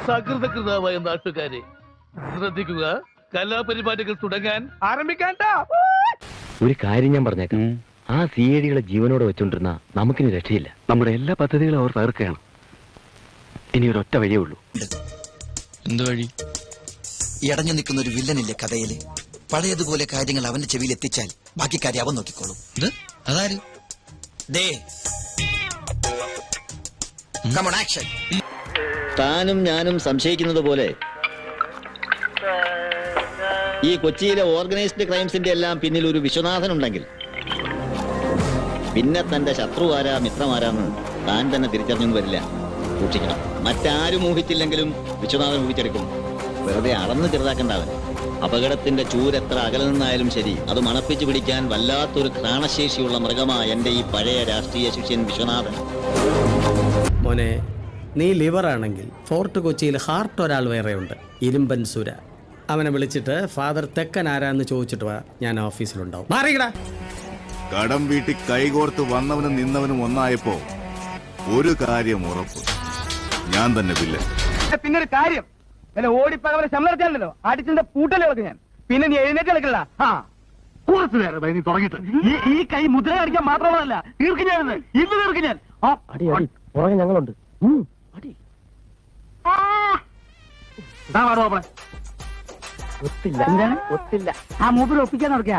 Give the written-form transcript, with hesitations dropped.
സകൃതകൃതമായ നാട്ടുകാരെ ശ്രദ്ധിക്കുക, കലാപരിപാടികൾ തുടങ്ങാൻ ആരംഭിക്കാൻ. ഒരു കാര്യം ഞാൻ പറഞ്ഞേക്കാം, ആ സിഐഡികളെ ജീവനോടെ വെച്ചോണ്ടിരുന്ന നമുക്കിനി രക്ഷയില്ല. നമ്മുടെ എല്ലാ പദ്ധതികളും അവർ തകർക്കുകയാണ്. ഇനി ഒരൊറ്റ വഴിയേ ഉള്ളൂ. എന്ത് വഴി? ഇടഞ്ഞു നിൽക്കുന്ന ഒരു വില്ലനില്ലേ കഥയില്? പഴയതുപോലെ കാര്യങ്ങൾ അവന്റെ ചെവിയിൽ എത്തിച്ചാൽ ബാക്കി കാര്യം അവൻ നോക്കിക്കോളും. അതാര്? താനും ഞാനും സംശയിക്കുന്നത് പോലെ ഈ കൊച്ചിയിലെ ഓർഗനൈസ്ഡ് ക്രൈംസിന്റെ എല്ലാം പിന്നിൽ ഒരു വിശ്വനാഥൻ ഉണ്ടെങ്കിൽ പിന്നെ തന്റെ ശത്രു ആരാ മിത്രമാരാന്ന് താൻ തന്നെ തിരിച്ചറിഞ്ഞു വരില്ല. സൂക്ഷിക്കണം. മറ്റാരും ഊഹിച്ചില്ലെങ്കിലും വിശ്വനാഥൻ ഊഹിച്ചെടുക്കും. വെറുതെ അളന്ന് ചെറുതാക്കണ്ടാവൻ. അപകടത്തിന്റെ ചൂരെത്ര അകലെ നിന്നായാലും ശരി, അത് മണപ്പിച്ചു പിടിക്കാൻ വല്ലാത്തൊരു ഘ്രാണശേഷിയുള്ള മൃഗമാ എന്റെ ഈ പഴയ രാഷ്ട്രീയ ശിഷ്യൻ വിശ്വനാഥൻ. മോനെ, നീ ലിവറാണെങ്കിൽ ഫോർട്ട് കൊച്ചിയിൽ ഹാർട്ട് ഒരാൾ വേറെയുണ്ട്, ഇരുമ്പൻ സുര. അവനെ വിളിച്ചിട്ട് ഫാദർ തെക്കൻ ആരാന്ന് ചോദിച്ചിട്ട് വാ, ഞാൻ ഓഫീസിലുണ്ടാവും. മാറിക്കടാ. കടം വീട്ടി കൈകോർത്ത് വന്നവനും നിന്നവനും ഒന്നായപ്പോ ഒരു കാര്യം ഉറപ്പ്, ഞാൻ തന്നെ വില്ലൻ. പിന്നൊരു കാര്യം, ഓടിപ്പകവരെ ശമ്പളത്തിലല്ലോ അടിച്ചിന്റെ പൂട്ടല് കളക്ക് ഞാൻ. പിന്നെ നീ എഴുന്നേറ്റ് കളിക്കണ്ട. കുറച്ചു നേരം നീ തുടങ്ങിയിട്ട് ഈ കൈ മുദ്ര അടിക്കാൻ മാത്രമല്ല, തീർക്കും ഞാൻ ഇന്ന് തീർക്കും ഞാൻ. പുറകെ ഞങ്ങളുണ്ട്. ഒത്തില്ല, ഒത്തില്ല. ആ മൂപ്പിൽ ഒപ്പിക്കാൻ നടക്കുക.